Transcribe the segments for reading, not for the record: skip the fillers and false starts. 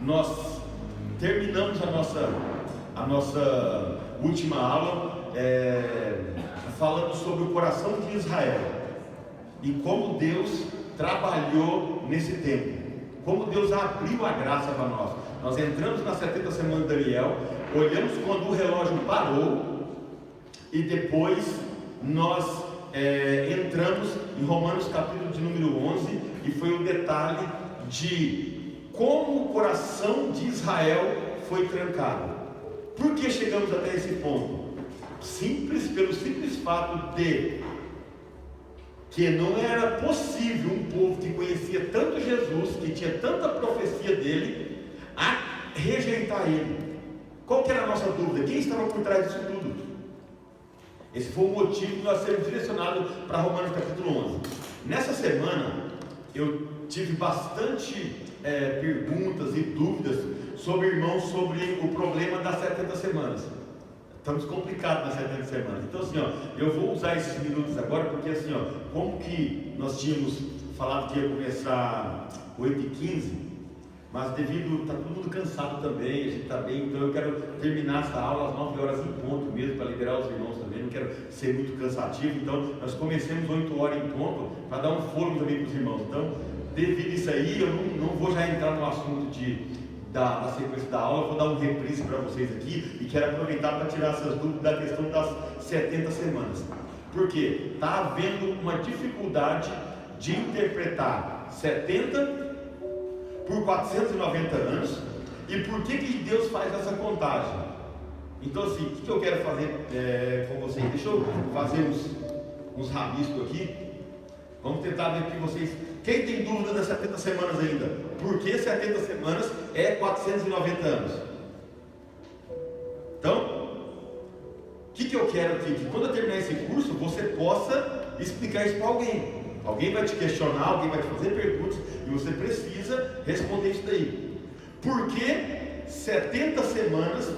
nós terminamos a nossa última aula falando sobre o coração de Israel e como Deus trabalhou nesse tempo, como Deus abriu a graça para nós. Nós entramos nas 70 semanas de Daniel, olhamos quando o relógio parou e depois nós entramos em Romanos capítulo de número 11 e foi o detalhe de como o coração de Israel foi trancado. Por que chegamos até esse ponto? Pelo simples fato de que não era possível um povo que conhecia tanto Jesus, que tinha tanta profecia dele, a rejeitar ele. Qual que era a nossa dúvida? Quem estava por trás disso tudo? Esse foi o motivo de nós sermos direcionados para Romanos capítulo 11. Nessa semana eu tive bastante perguntas e dúvidas sobre irmãos, sobre o problema das 70 semanas. Estamos complicados nas 70 semanas. Então assim, eu vou usar esses minutos agora, porque assim, como que nós tínhamos falado que ia começar 8h15, mas devido, está todo mundo cansado também, a gente está bem, então eu quero terminar essa aula às 9 horas em ponto mesmo, para liberar os irmãos também, não quero ser muito cansativo, então nós começamos 8 horas em ponto, para dar um fôlego também para os irmãos. Então, devido a isso aí, eu não vou já entrar no assunto da sequência da aula, eu vou dar um reprise para vocês aqui, e quero aproveitar para tirar essas dúvidas da questão das 70 semanas, porque está havendo uma dificuldade de interpretar 70 por 490 anos, e por que Deus faz essa contagem? Então assim, o que eu quero fazer com vocês? Deixa eu fazer uns rabiscos aqui, vamos tentar ver aqui vocês, quem tem dúvida das 70 semanas ainda? Por que 70 semanas é 490 anos? Então, o que eu quero aqui? Que quando eu terminar esse curso, você possa explicar isso para alguém. Alguém vai te questionar, alguém vai te fazer perguntas, e você precisa responder isso daí. Por que 70 semanas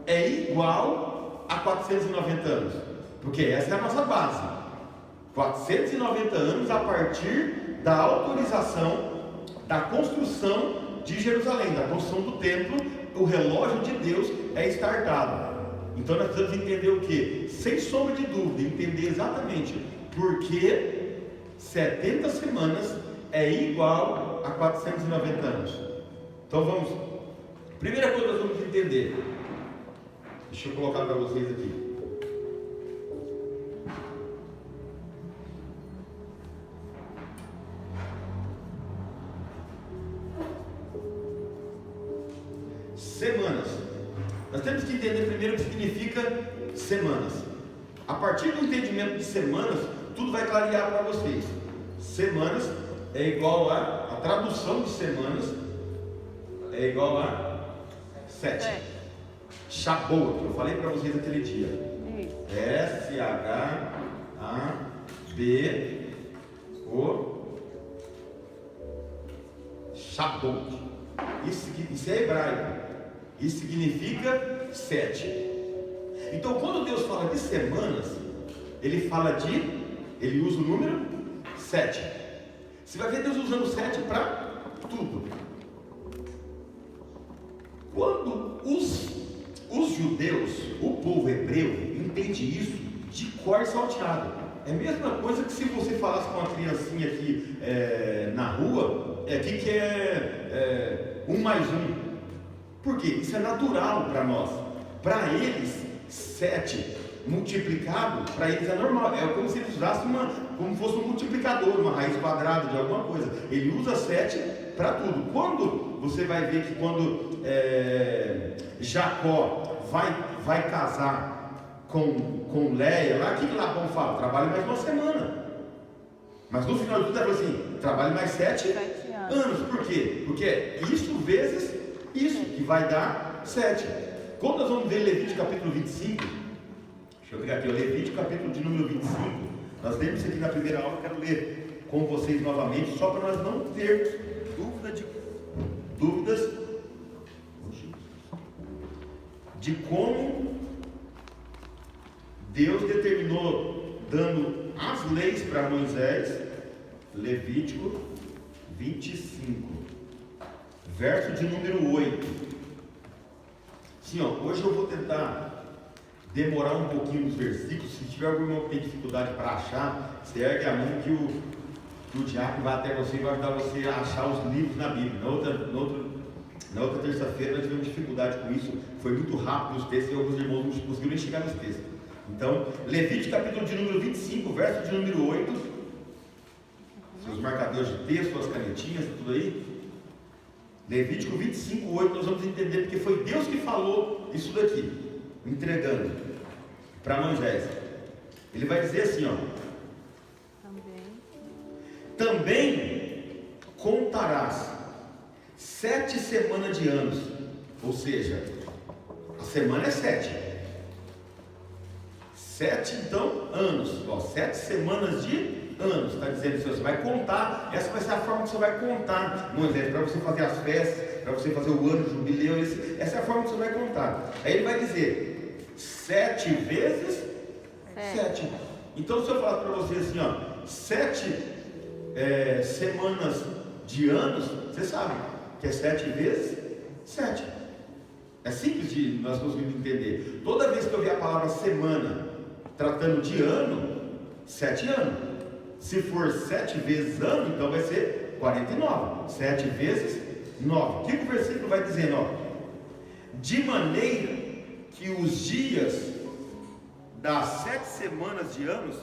é igual a 490 anos? Porque essa é a nossa base. 490 anos a partir da autorização da construção de Jerusalém, da construção do templo. O relógio de Deus é startado. Então nós precisamos entender o que? Sem sombra de dúvida, entender exatamente por que 70 semanas é igual a 490 anos. Então vamos, primeira coisa que nós vamos entender, deixa eu colocar para vocês aqui. Semanas. Nós temos que entender primeiro o que significa semanas. A partir do entendimento de semanas, tudo vai clarear para vocês. Semanas é igual a tradução de semanas é igual a 7. Shavuot, eu falei para vocês aquele dia. S-H-A-B-O Shavuot. Isso é hebraico. Isso significa 7. Então quando Deus fala de semanas, Ele usa o número 7. Você vai ver Deus usando 7 para tudo. Quando os judeus, o povo hebreu, entende isso de cor salteado. É a mesma coisa que se você falasse com uma criancinha aqui na rua, aqui que é 1 mais 1. Por quê? Isso é natural para nós. Para eles, 7 multiplicado, para eles é normal. É como se eles usassem como fosse um multiplicador, uma raiz quadrada de alguma coisa. Ele usa 7 para tudo. Quando você vai ver que quando Jacó vai casar com Léia, lá, o que Labão fala? Trabalhe mais uma semana. Mas no final de tudo, ele falou assim: trabalhe mais 7 anos. Por quê? Porque isso vezes isso, que vai dar 7. Quando nós vamos ver Levítico capítulo 25, deixa eu pegar aqui, Levítico capítulo de número 25, nós lemos isso aqui na primeira aula, quero ler com vocês novamente, só para nós não termos dúvidas de como Deus determinou, dando as leis para Moisés. Levítico 25, verso de número 8. Sim, ó, hoje eu vou tentar demorar um pouquinho nos versículos. Se tiver alguma que tem dificuldade para achar, você ergue a mão que o diácono vai até você e vai ajudar você a achar os livros na Bíblia. Na outra terça-feira nós tivemos dificuldade com isso, foi muito rápido os textos e alguns irmãos não conseguiram nem chegar nos textos. Então, Levítico capítulo de número 25, verso de número 8. Seus marcadores de texto, suas canetinhas, tudo aí. Levítico 25, 8, nós vamos entender porque foi Deus que falou isso daqui, entregando para Moisés. Ele vai dizer assim, ó: também contarás 7 semanas de anos, ou seja, a semana é 7. 7 então anos, ó, 7 semanas de anos, está dizendo assim, você vai contar, essa vai ser a forma que você vai contar, Moisés, para você fazer as festas, para você fazer o ano, o jubileu, essa é a forma que você vai contar. Aí ele vai dizer 7 vezes 7. Então se eu falar para você assim, ó, 7 semanas de anos, você sabe que é 7 vezes 7. É simples de nós conseguirmos entender. Toda vez que eu ver a palavra semana tratando de ano, 7 anos. Se for 7 vezes ano, então vai ser 49. 7 vezes 9. O que o versículo vai dizendo? Ó, de maneira que os dias das 7 semanas de anos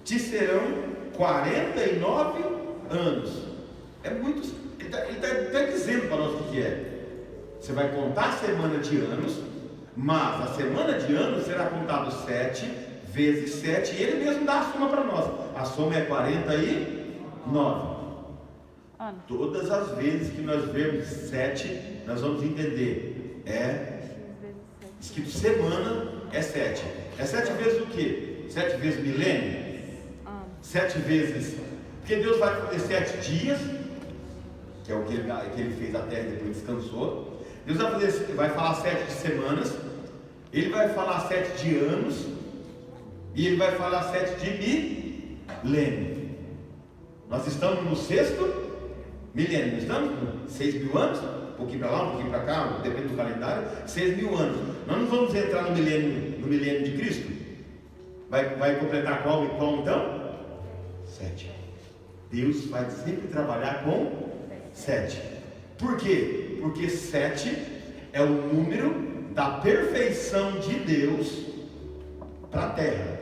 te serão 49 anos. É muito. Ele está dizendo para nós o que é. Você vai contar a semana de anos, mas a semana de anos será contado 7 vezes 7, e ele mesmo dá a soma para nós. A soma é 49. Todas as vezes que nós vemos 7, nós vamos entender. Escrito semana é 7. É 7 vezes o quê? 7 vezes milênio? 7 vezes. Porque Deus vai fazer 7 dias, que é o que ele fez a terra e depois descansou. Deus vai falar 7 de semanas. Ele vai falar 7 de anos. E ele vai falar 7 de milênio. Nós estamos no 6º milênio. Nós estamos com 6.000 anos. Um pouquinho para lá, um pouquinho para cá, depende do calendário. 6.000 anos. Nós não vamos entrar no milênio de Cristo. Vai completar qual então? 7. Deus vai sempre trabalhar com 7. Por quê? Porque 7 é o número da perfeição de Deus para a terra.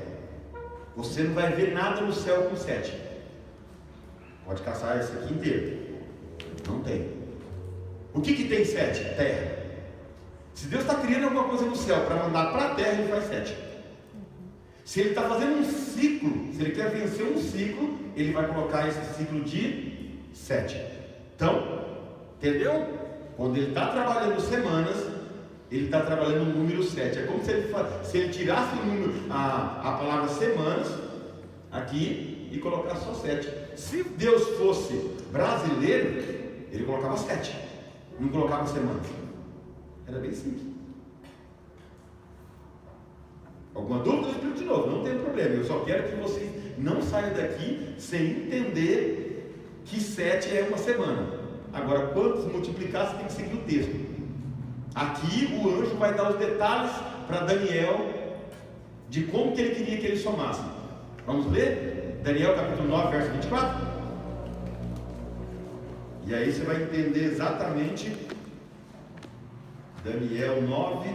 Você não vai ver nada no céu com 7. Pode caçar esse aqui inteiro. Não tem. O que tem 7? Terra. Se Deus está criando alguma coisa no céu para mandar para a terra, ele faz 7. Se ele está fazendo um ciclo, se ele quer vencer um ciclo, ele vai colocar esse ciclo de 7. Então, entendeu? Quando ele está trabalhando semanas, ele está trabalhando o número 7. É como se ele tirasse o número, a palavra semanas aqui e colocasse só 7. Se Deus fosse brasileiro, ele colocava 7, não colocava semanas. Era bem simples. Alguma dúvida? Eu explico de novo, não tem problema. Eu só quero que vocês não saiam daqui sem entender que 7 é uma semana. Agora, quantos multiplicar, você tem que seguir o texto. Aqui o anjo vai dar os detalhes para Daniel de como que ele queria que ele somasse. Vamos ler? Daniel capítulo 9, verso 24. E aí você vai entender exatamente. Daniel 9,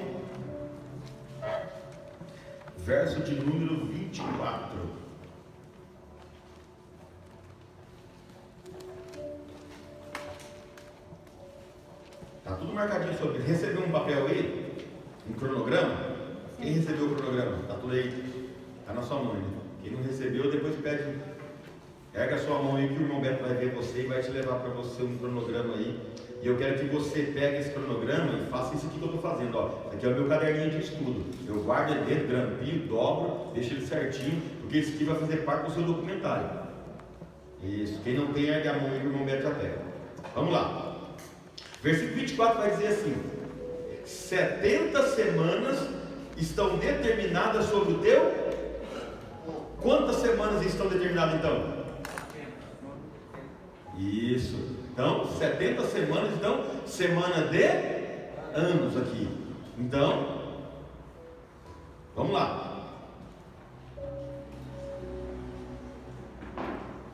verso de número 24. Está tudo marcadinho sobre. Recebeu um papel aí? Um cronograma? Quem recebeu o cronograma? Está tudo aí. Está na sua mão, né? Quem não recebeu, depois pede. Erga a sua mão aí que o irmão Beto vai ver você e vai te levar para você um cronograma aí. E eu quero que você pegue esse cronograma e faça isso aqui que eu estou fazendo. Ó. Aqui é o meu caderninho de estudo. Eu guardo ele dentro, grampinho, dobro, deixo ele certinho, porque isso aqui vai fazer parte do seu documentário. Isso. Quem não tem, erga a mão aí que o irmão Beto já pega. Vamos lá. Versículo 24 vai dizer assim: 70 semanas estão determinadas sobre o teu. Quantas semanas estão determinadas então? Isso. Então, 70 semanas, então, semana de anos aqui. Então, vamos lá.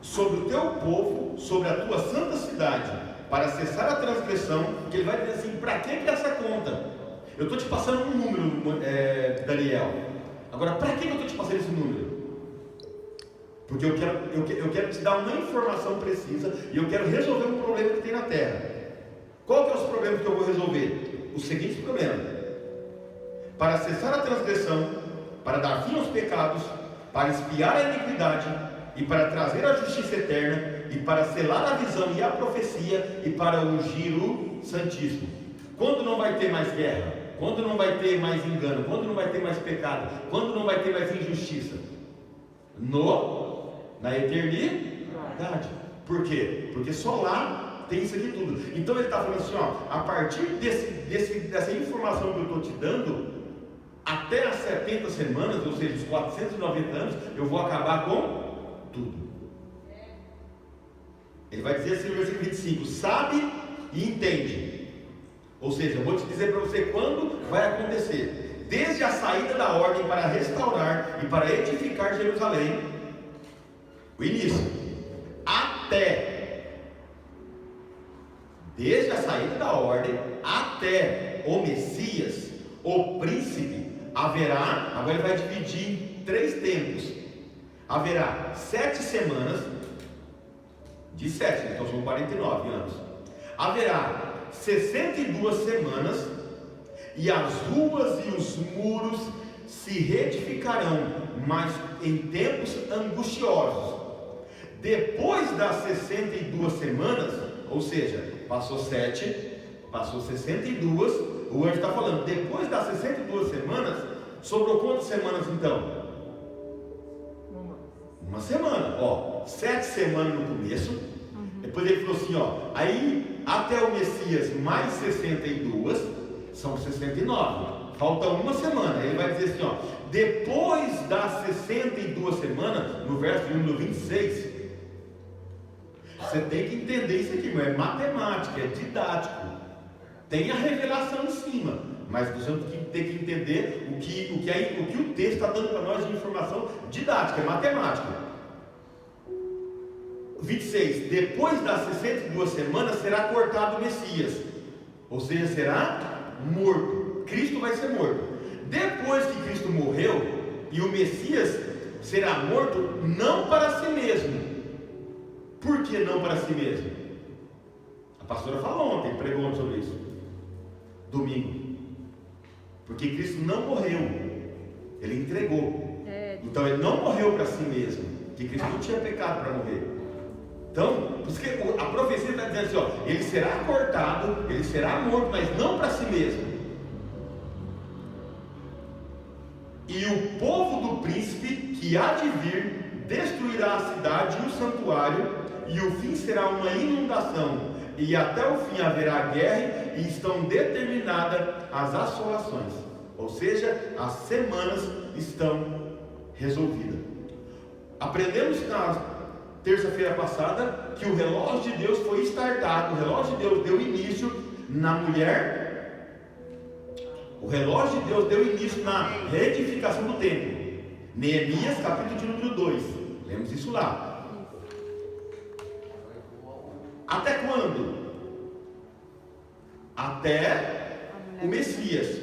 Sobre o teu povo, sobre a tua santa cidade, para cessar a transgressão, que ele vai dizer assim, para que essa conta? Eu estou te passando um número, Daniel. Agora, para que eu estou te passando esse número? Porque eu quero te dar uma informação precisa e eu quero resolver um problema que tem na terra. Qual que é os problemas que eu vou resolver? Os seguintes problemas: para cessar a transgressão, para dar fim aos pecados, para expiar a iniquidade, e para trazer a justiça eterna, e para selar a visão e a profecia, e para ungir o Santíssimo. Quando não vai ter mais guerra? Quando não vai ter mais engano? Quando não vai ter mais pecado? Quando não vai ter mais injustiça? Na eternidade. Por quê? Porque só lá tem isso aqui tudo. Então ele está falando assim, ó, a partir dessa informação que eu estou te dando, até as 70 semanas, ou seja, os 490 anos, eu vou acabar com tudo. Ele vai dizer assim no versículo 25: sabe e entende. Ou seja, eu vou te dizer para você quando vai acontecer. Desde a saída da ordem para restaurar e para edificar Jerusalém, o início, até, desde a saída da ordem até o Messias, o príncipe, haverá, agora ele vai dividir em 3 tempos. Haverá 7 semanas, de 7, então são 49 anos. Haverá 62 semanas, e as ruas e os muros se reedificarão, mas em tempos angustiosos. Depois das 62 semanas, ou seja, passou 7, passou 62, o anjo está falando, depois das 62 semanas, sobrou quantas semanas então? Uma semana, 7 semanas no começo, depois ele falou assim, aí até o Messias mais 62, são 69, falta uma semana. Ele vai dizer assim, depois das 62 semanas, no verso número 26, você tem que entender isso aqui, é matemática, é didático, tem a revelação em cima, mas você tem que entender o que o texto está dando para nós de informação didática, é matemática. 26, depois das 62 semanas será cortado o Messias, ou seja, será morto. Cristo vai ser morto. Depois que Cristo morreu e o Messias será morto, não para si mesmo. Por que não para si mesmo? A pastora falou ontem, pregou sobre isso, domingo. Porque Cristo não morreu, Ele entregou. Então Ele não morreu para si mesmo, porque Cristo não tinha pecado para morrer. Então, por isso que a profecia está dizendo assim, Ele será cortado, Ele será morto, mas não para si mesmo. E o povo do príncipe que há de vir destruirá a cidade e o santuário, e o fim será uma inundação, e até o fim haverá guerra, e estão determinadas as assolações, ou seja, as semanas estão resolvidas. Aprendemos na terça-feira passada que o relógio de Deus foi startado, o relógio de Deus deu início na mulher, o relógio de Deus deu início na reedificação do templo. Neemias capítulo de número 2, lemos isso lá. Até quando? Até o Messias.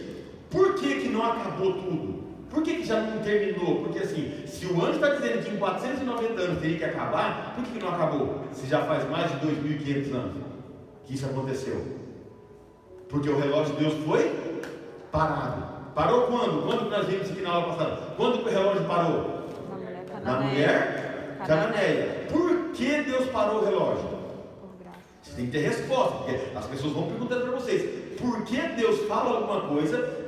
Por que não acabou tudo? Por que já não terminou? Porque assim, se o anjo está dizendo que em 490 anos teria que acabar, por que não acabou? Se já faz mais de 2.500 anos que isso aconteceu. Porque o relógio de Deus foi parado. Parou quando? Quando nós vimos aqui na aula passada? Quando que o relógio parou? Na mulher cananeia. Por que Deus parou o relógio? Você tem que ter resposta, porque as pessoas vão perguntando para vocês, por que Deus fala alguma coisa?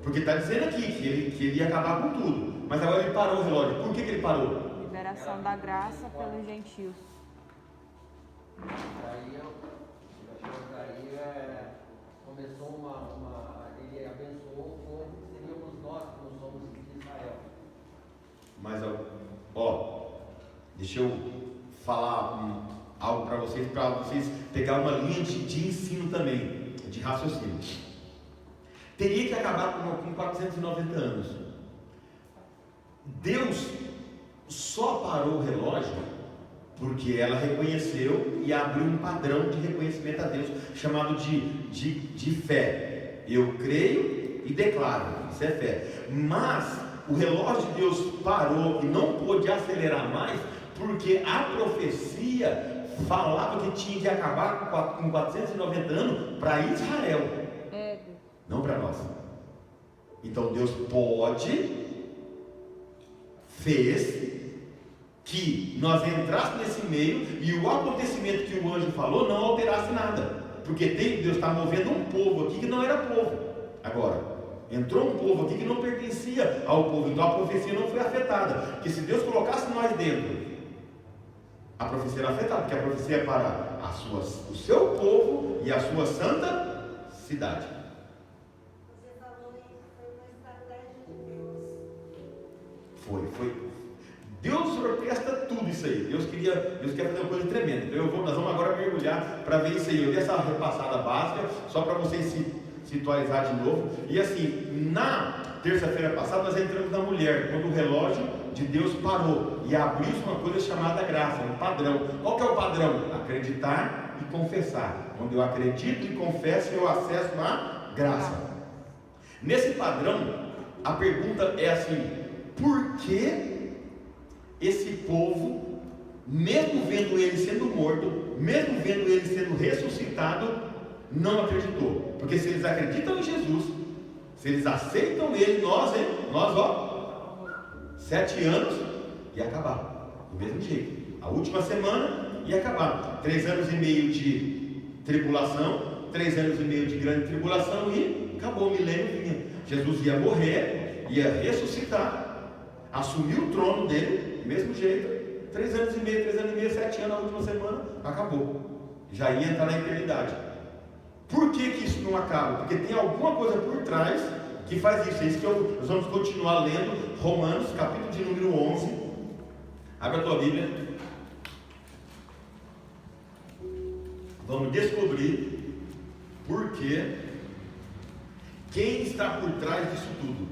Porque está dizendo aqui que ele ia acabar com tudo, mas agora ele parou o relógio. Por que ele parou? Liberação da graça pelos gentios. Começou ele abençoou o povo que seríamos nós, que não somos de Israel. Mas, deixa eu falar algo para para vocês pegar uma linha de ensino também, de raciocínio. Teria que acabar com 490 anos. Deus só parou o relógio porque ela reconheceu e abriu um padrão de reconhecimento a Deus, chamado de fé. Eu creio e declaro, isso é fé. Mas o relógio de Deus parou e não pôde acelerar mais, porque a profecia falava que tinha que acabar com 490 anos para Israel, não para nós. Então Deus fez que nós entrássemos nesse meio e o acontecimento que o anjo falou não alterasse nada, porque Deus está movendo um povo aqui que não era povo. Agora, entrou um povo aqui que não pertencia ao povo, então a profecia não foi afetada, porque se Deus colocasse nós dentro, a profecia era afetada, porque a profecia é para o seu povo e a sua santa cidade. Você falou isso, foi uma estratégia de Deus. Foi. Deus orquestra tudo isso aí. Deus quer fazer uma coisa tremenda. Então nós vamos agora mergulhar para ver isso aí. Eu dei essa repassada básica, só para vocês se atualizar de novo. E assim, na terça-feira passada nós entramos na mulher, quando o relógio de Deus parou e abriu uma coisa chamada graça, um padrão. Qual que é o padrão? Acreditar e confessar. Quando eu acredito e confesso, eu acesso a graça. Nesse padrão, a pergunta é assim: por que esse povo, mesmo vendo ele sendo morto, mesmo vendo ele sendo ressuscitado, não acreditou? Porque se eles acreditam em Jesus, se eles aceitam ele, nós 7 anos ia acabar, do mesmo jeito. A última semana ia acabar. 3 anos e meio de tribulação, 3 anos e meio de grande tribulação e acabou, o milênio vinha. Jesus ia morrer, ia ressuscitar, assumir o trono dele, do mesmo jeito. 3 anos e meio, 7 anos, a última semana, acabou. Já ia entrar na eternidade. Por que isso não acaba? Porque tem alguma coisa por trás que faz isso. É isso que nós vamos continuar lendo Romanos, capítulo de número 11. Abre a tua Bíblia. Vamos descobrir por que, quem está por trás disso tudo.